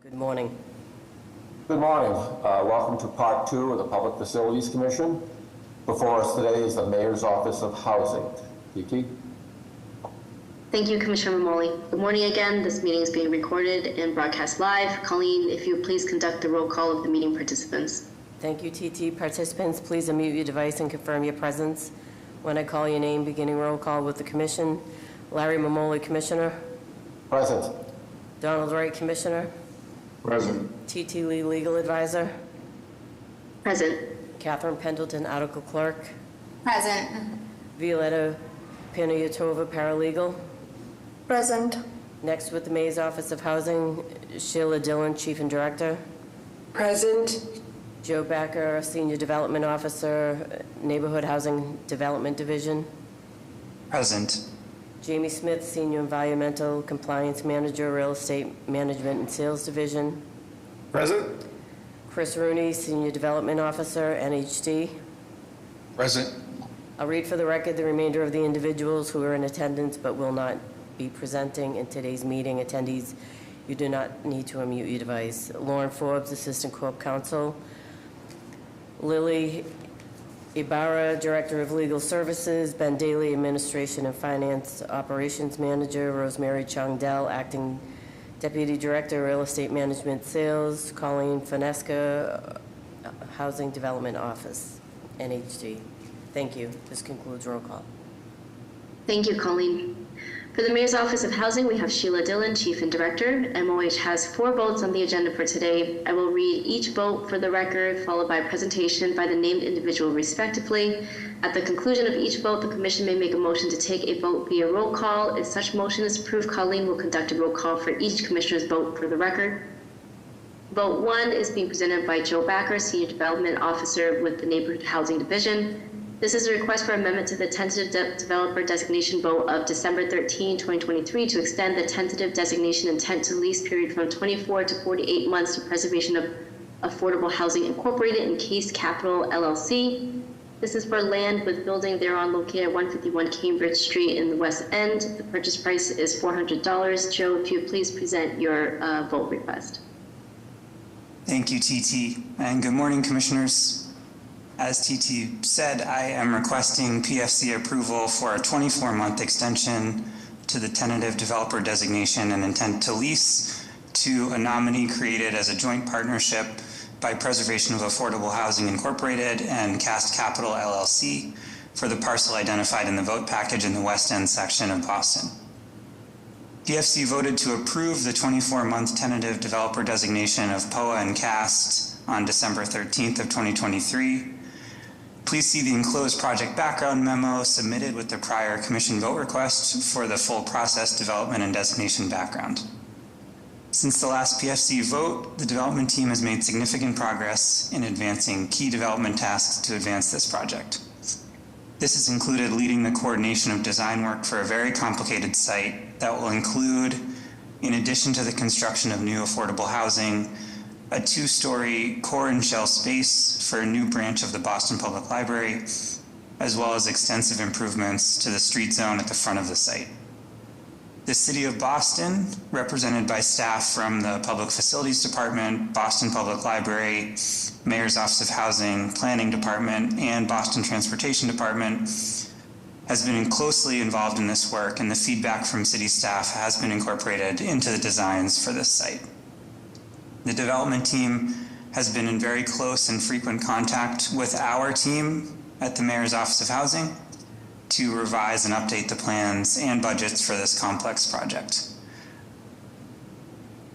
Good morning. Good morning. Welcome to Part 2 of the Public Facilities Commission. Before us today is the Mayor's Office of Housing. TT? Thank you, Commissioner Mamoli. Good morning again. This meeting is being recorded and broadcast live. Colleen, if you would please conduct the roll call of the meeting participants. Thank you, TT. Participants, please unmute your device and confirm your presence. When I call your name, beginning roll call with the Commission. Larry Mamoli, Commissioner. Present. Donald Wright, Commissioner. Present. TT Lee, Legal Advisor. Present. Catherine Pendleton, Article Clerk. Present. Violetta Panayotova, Paralegal. Present. Next, with the Mayor's Office of Housing, Sheila Dillon, Chief and Director. Present. Joe Backer, Senior Development Officer, Neighborhood Housing Development Division. Present. Jamie Smith, Senior Environmental Compliance Manager, Real Estate Management and Sales Division. Present. Chris Rooney, Senior Development Officer, NHD. Present. I'll read for the record the remainder of the individuals who are in attendance but will not be presenting in today's meeting. Attendees, you do not need to unmute your device. Lauren Forbes, Assistant Corp Counsel. Lily Ibarra, Director of Legal Services. Ben Daly, Administration and Finance Operations Manager. Rosemary Chongdell, Acting Deputy Director, Real Estate Management Sales. Colleen Finesca, Housing Development Office, NHD. Thank you. This concludes roll call. Thank you, Colleen. For the Mayor's Office of Housing, we have Sheila Dillon, Chief and Director. MOH has 4 votes on the agenda for today. I will read each vote for the record, followed by a presentation by the named individual respectively. At the conclusion of each vote, the Commission may make a motion to take a vote via roll call. If such motion is approved, Colleen will conduct a roll call for each Commissioner's vote for the record. Vote 1 is being presented by Joe Backer, Senior Development Officer with the Neighborhood Housing Division. This is a request for amendment to the tentative developer designation vote of December 13, 2023 to extend the tentative designation intent to lease period from 24 to 48 months to Preservation of Affordable Housing Incorporated and Case Capital LLC. This is for land with building thereon located at 151 Cambridge Street in the West End. The purchase price is $400. Joe, if you please present your vote request. Thank you, TT. And good morning, Commissioners. As TT said, I am requesting PFC approval for a 24-month extension to the tentative developer designation and intent to lease to a nominee created as a joint partnership by Preservation of Affordable Housing Incorporated and Cast Capital LLC for the parcel identified in the vote package in the West End section of Boston. PFC voted to approve the 24-month tentative developer designation of POA and Cast on December 13th of 2023. Please see the enclosed project background memo submitted with the prior Commission vote request for the full process development and designation background. Since the last PFC vote, the development team has made significant progress in advancing key development tasks to advance this project. This has included leading the coordination of design work for a very complicated site that will include, in addition to the construction of new affordable housing, a 2-story core and shell space for a new branch of the Boston Public Library, as well as extensive improvements to the street zone at the front of the site. The City of Boston, represented by staff from the Public Facilities Department, Boston Public Library, Mayor's Office of Housing, Planning Department, and Boston Transportation Department, has been closely involved in this work, and the feedback from city staff has been incorporated into the designs for this site. The development team has been in very close and frequent contact with our team at the Mayor's Office of Housing to revise and update the plans and budgets for this complex project.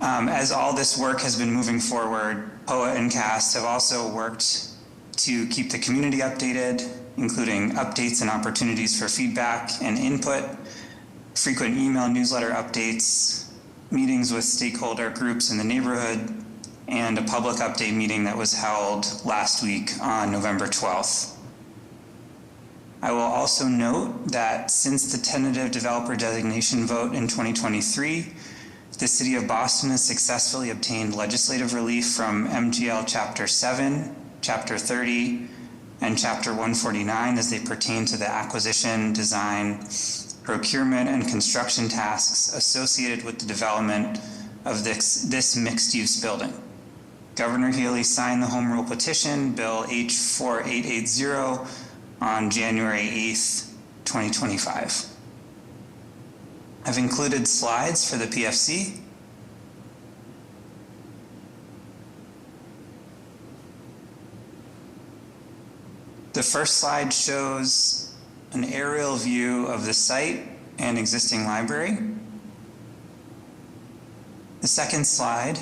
As all this work has been moving forward, POA and CAST have also worked to keep the community updated, including updates and opportunities for feedback and input, frequent email newsletter updates, meetings with stakeholder groups in the neighborhood, and a public update meeting that was held last week on November 12th. I will also note that since the tentative developer designation vote in 2023, the City of Boston has successfully obtained legislative relief from MGL Chapter 7, Chapter 30, and Chapter 149 as they pertain to the acquisition, design, procurement, and construction tasks associated with the development of this mixed-use building. Governor Healy signed the Home Rule Petition, Bill H4880, on January 8th, 2025. I've included slides for the PFC. The first slide shows an aerial view of the site and existing library. The second slide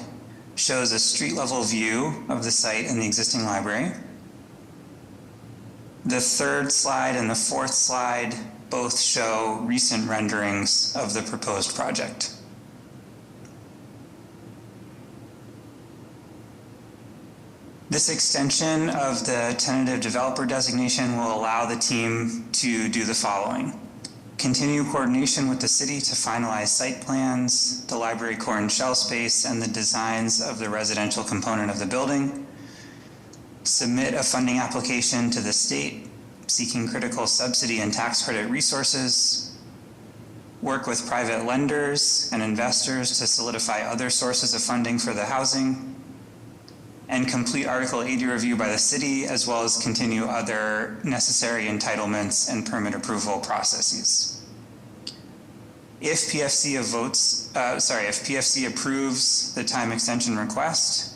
shows a street-level view of the site and the existing library. The third slide and the fourth slide both show recent renderings of the proposed project. This extension of the tentative developer designation will allow the team to do the following: continue coordination with the city to finalize site plans, the library core and shell space, and the designs of the residential component of the building. Submit a funding application to the state seeking critical subsidy and tax credit resources. Work with private lenders and investors to solidify other sources of funding for the housing. And complete Article 80 review by the city, as well as continue other necessary entitlements and permit approval processes. If PFC approves the time extension request,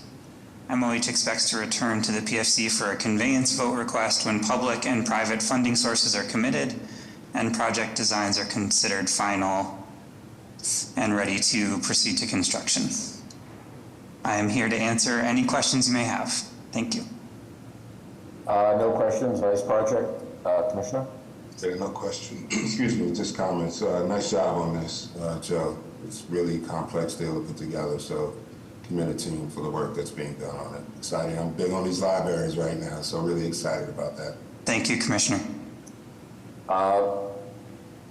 MOH expects to return to the PFC for a conveyance vote request when public and private funding sources are committed and project designs are considered final and ready to proceed to construction. I am here to answer any questions you may have. Thank you. No questions, Vice Project Commissioner? No question. Excuse me, just comments. Nice job on this, Joe. It's really complex deal to put together, so commend the team for the work that's being done on it. Exciting. I'm big on these libraries right now, so really excited about that. Thank you, Commissioner.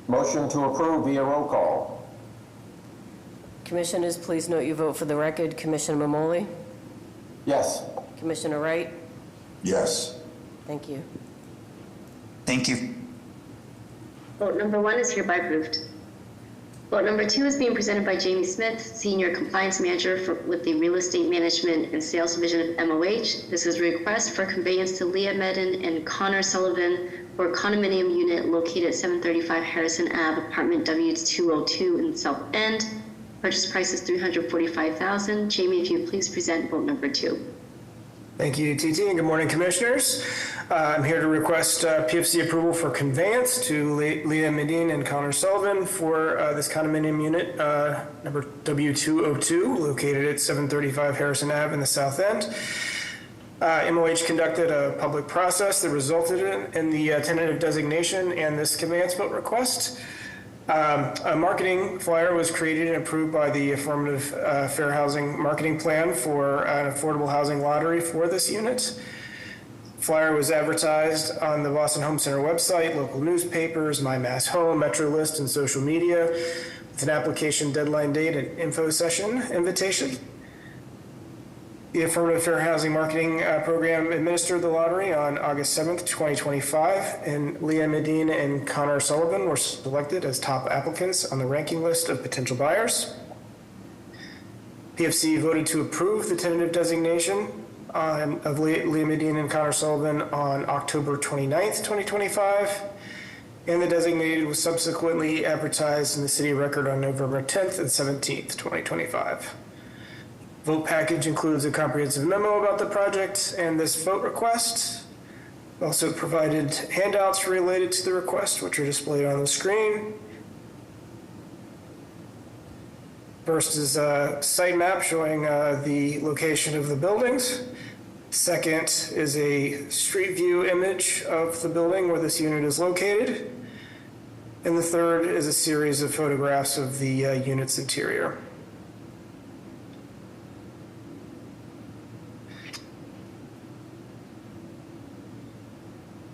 Motion to approve via roll call. Commissioners, please note your vote for the record. Commissioner Mamoli? Yes. Commissioner Wright? Yes. Thank you. Thank you. Vote number 1 is hereby approved. Vote number 2 is being presented by Jamie Smith, Senior Compliance Manager with the Real Estate Management and Sales Division of MOH. This is a request for conveyance to Leah Medin and Connor Sullivan for a condominium unit located at 735 Harrison Ave, apartment W202 in South End. Purchase price is $345,000. Jamie, if you please present vote number 2. Thank you, TT, and good morning, Commissioners. I'm here to request PFC approval for conveyance to Leah Medin and Connor Sullivan for this condominium unit, number W202, located at 735 Harrison Ave in the South End. MOH conducted a public process that resulted in the tentative designation and this conveyance vote request. A marketing flyer was created and approved by the Affirmative Fair Housing Marketing Plan for an affordable housing lottery for this unit. Flyer was advertised on the Boston Home Center website, local newspapers, My Mass Home, MetroList, and social media, with an application deadline date and info session invitation. The Affirmative Fair Housing Marketing Program administered the lottery on August 7th, 2025, and Leah Medin and Connor Sullivan were selected as top applicants on the ranking list of potential buyers. PFC voted to approve the tentative designation of Leah Medin and Connor Sullivan on October 29th, 2025, and the designated was subsequently advertised in the city record on November 10th and 17th, 2025. Vote package includes a comprehensive memo about the project and this vote request. Also provided handouts related to the request, which are displayed on the screen. First is a site map showing the location of the buildings. Second is a street view image of the building where this unit is located. And the third is a series of photographs of the unit's interior.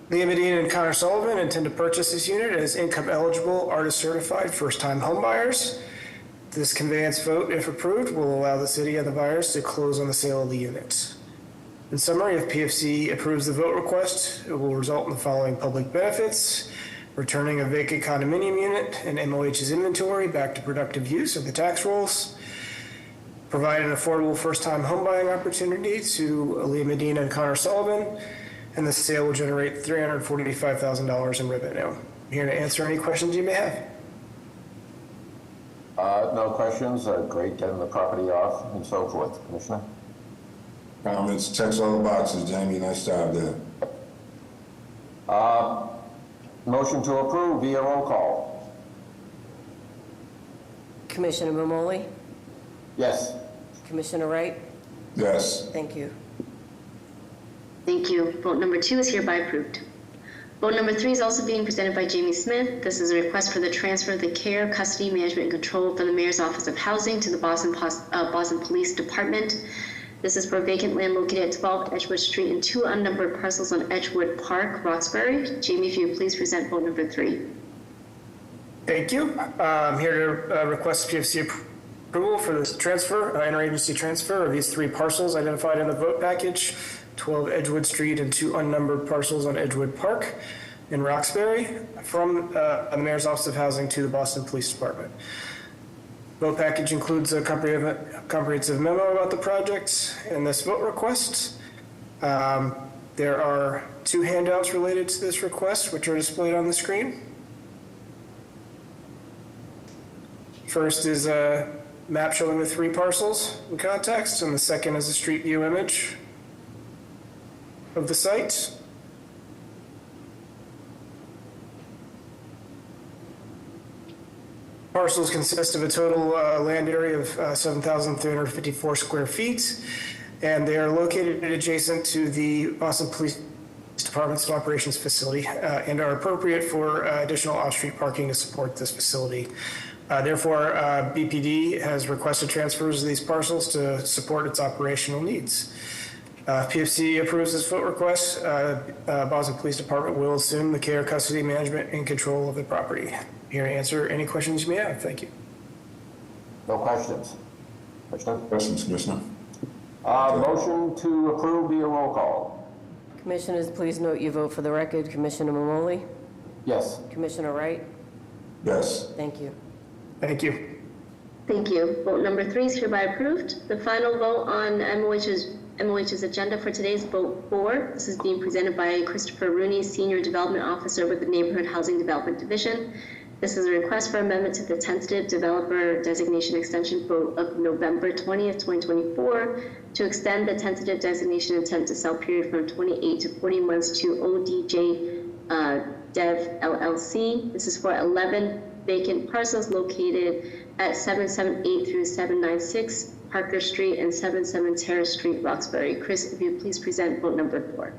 Leah Medin and Connor Sullivan intend to purchase this unit as income-eligible, artist-certified, first-time homebuyers. This conveyance vote, if approved, will allow the city and the buyers to close on the sale of the unit. In summary, if PFC approves the vote request, it will result in the following public benefits: returning a vacant condominium unit and MOH's inventory back to productive use of the tax rolls, provide an affordable first-time home buying opportunity to Leah Medina and Connor Sullivan, and the sale will generate $345,000 in revenue. I'm here to answer any questions you may have. No questions. Great getting the property off and so forth. Commissioner? Comments, checks all the boxes, Jamie, nice job there. Motion to approve via roll call. Commissioner Mamoli? Yes. Commissioner Wright? Yes. Thank you. Thank you. Vote number 2 is hereby approved. Vote number 3 is also being presented by Jamie Smith. This is a request for the transfer of the care, custody, management, and control from the Mayor's Office of Housing to the Boston Police Department. This is for vacant land located at 12 Edgewood Street and 2 unnumbered parcels on Edgewood Park, Roxbury. Jamie, if you would please present vote number 3. Thank you. I'm here to request PFC approval for this transfer, interagency transfer of these 3 parcels identified in the vote package, 12 Edgewood Street and 2 unnumbered parcels on Edgewood Park in Roxbury, from the Mayor's Office of Housing to the Boston Police Department. Vote package includes a comprehensive memo about the project and this vote request. There are 2 handouts related to this request, which are displayed on the screen. First is a map showing the 3 parcels in context, and the second is a street view image of the site. Parcels consist of a total land area of 7,354 square feet, and they are located adjacent to the Boston Police Department's operations facility and are appropriate for additional off-street parking to support this facility. Therefore, BPD has requested transfers of these parcels to support its operational needs. If PFC approves this vote request, Boston Police Department will assume the care, custody, management, and control of the property. Here to answer any questions you may have. Thank you. No questions. Commissioner? Questions, Commissioner? Motion to approve via roll call. Commissioners, please note your vote for the record. Commissioner Mamoli? Yes. Commissioner Wright? Yes. Thank you. Thank you. Thank you. Vote number 3 is hereby approved. The final vote on MOH's agenda for today's vote 4. This is being presented by Christopher Rooney, Senior Development Officer with the Neighborhood Housing Development Division. This is a request for amendment to the tentative developer designation extension vote of November 20th, 2024 to extend the tentative designation intent to sell period from 28 to 40 months to ODJ Dev LLC. This is for 11 vacant parcels located at 778 through 796 Parker Street and 77 Terrace Street, Roxbury. Chris, if you please present vote number 4.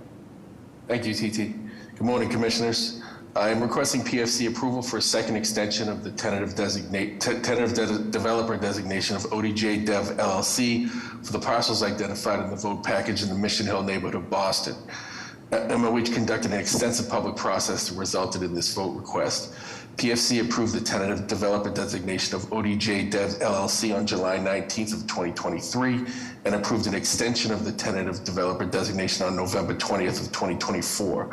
Thank you, TT. Good morning, Commissioners. I am requesting PFC approval for a second extension of the tentative developer designation of ODJ Dev LLC for the parcels identified in the vote package in the Mission Hill neighborhood of Boston. MOH conducted an extensive public process that resulted in this vote request. PFC approved the tentative developer designation of ODJ Dev LLC on July 19th of 2023 and approved an extension of the tentative developer designation on November 20th of 2024.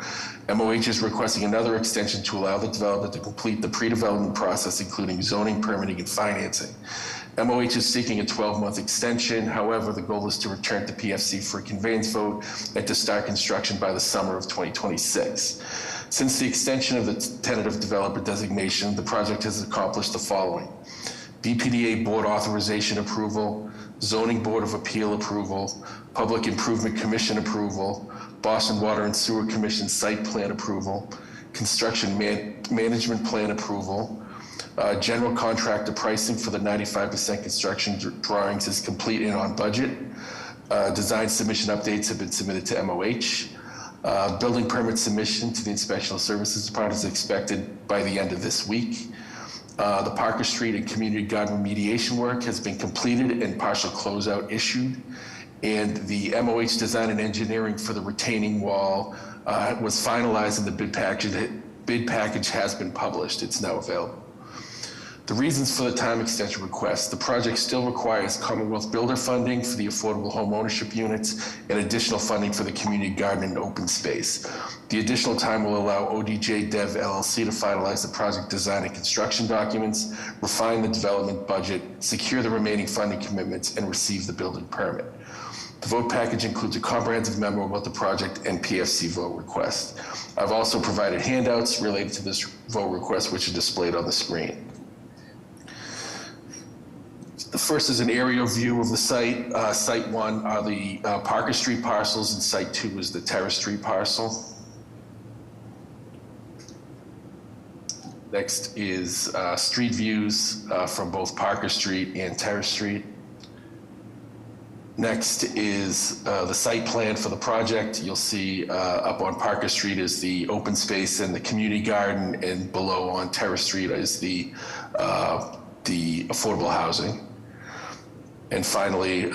MOH is requesting another extension to allow the developer to complete the pre-development process, including zoning, permitting, and financing. MOH is seeking a 12-month extension. However, the goal is to return to PFC for a conveyance vote and to start construction by the summer of 2026. Since the extension of the tentative developer designation, the project has accomplished the following: BPDA Board Authorization Approval, Zoning Board of Appeal Approval, Public Improvement Commission Approval, Boston Water and Sewer Commission Site Plan Approval, Construction Management Plan Approval, general contractor pricing for the 95% construction drawings is complete and on budget. Design submission updates have been submitted to MOH. Building permit submission to the Inspectional Services Department is expected by the end of this week. The Parker Street and Community Garden remediation work has been completed and partial closeout issued. And the MOH design and engineering for the retaining wall was finalized, and the bid package has been published. It's now available. The reasons for the time extension request: the project still requires Commonwealth Builder funding for the affordable home ownership units and additional funding for the community garden and open space. The additional time will allow ODJ Dev LLC to finalize the project design and construction documents, refine the development budget, secure the remaining funding commitments, and receive the building permit. The vote package includes a comprehensive memo about the project and PFC vote request. I've also provided handouts related to this vote request, which are displayed on the screen. The first is an aerial view of the site. Site 1 are the Parker Street parcels, and Site 2 is the Terrace Street parcel. Next is street views from both Parker Street and Terrace Street. Next is the site plan for the project. You'll see up on Parker Street is the open space and the community garden, and below on Terrace Street is the affordable housing. And finally,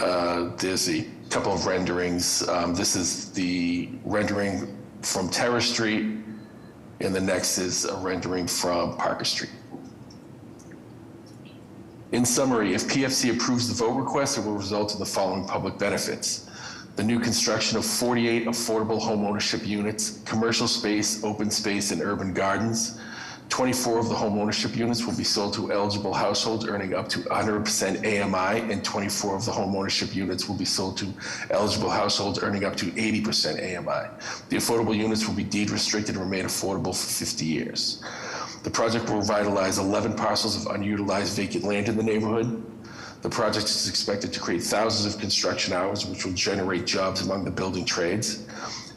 there's a couple of renderings. This is the rendering from Terrace Street, and the next is a rendering from Parker Street. In summary, if PFC approves the vote request, it will result in the following public benefits: the new construction of 48 affordable home ownership units, commercial space, open space, and urban gardens. 24 of the home ownership units will be sold to eligible households earning up to 100% AMI, and 24 of the home ownership units will be sold to eligible households earning up to 80% AMI. The affordable units will be deed restricted and remain affordable for 50 years. The project will revitalize 11 parcels of unutilized vacant land in the neighborhood. The project is expected to create thousands of construction hours, which will generate jobs among the building trades.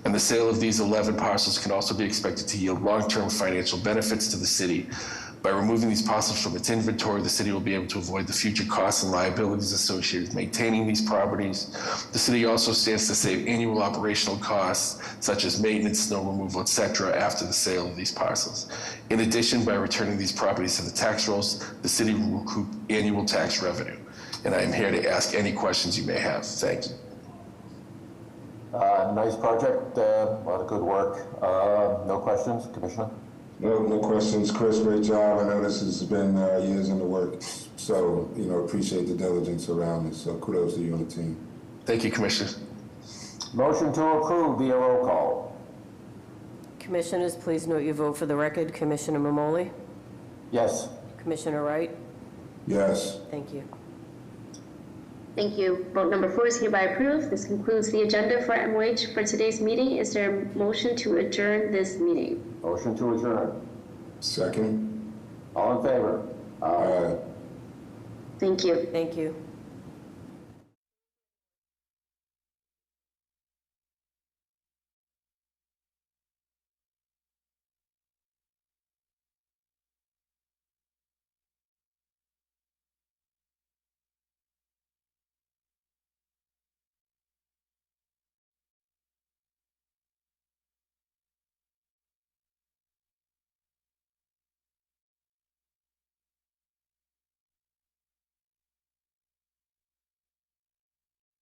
And the sale of these 11 parcels can also be expected to yield long-term financial benefits to the city. By removing these parcels from its inventory, the city will be able to avoid the future costs and liabilities associated with maintaining these properties. The city also stands to save annual operational costs, such as maintenance, snow removal, etc., after the sale of these parcels. In addition, by returning these properties to the tax rolls, the city will recoup annual tax revenue. And I am here to ask any questions you may have. Thank you. Nice project, a lot of good work. No questions, Commissioner? No questions. Chris, great job. I know this has been years in the works, so, appreciate the diligence around it. So kudos to you and the team. Thank you, Commissioner. Motion to approve via roll call. Commissioners, please note your vote for the record. Commissioner Mamoli? Yes. Commissioner Wright? Yes. Thank you. Thank you. Vote number 4 is hereby approved. This concludes the agenda for MOH for today's meeting. Is there a motion to adjourn this meeting? Motion to adjourn. Second. All in favor? Aye. Thank you. Thank you.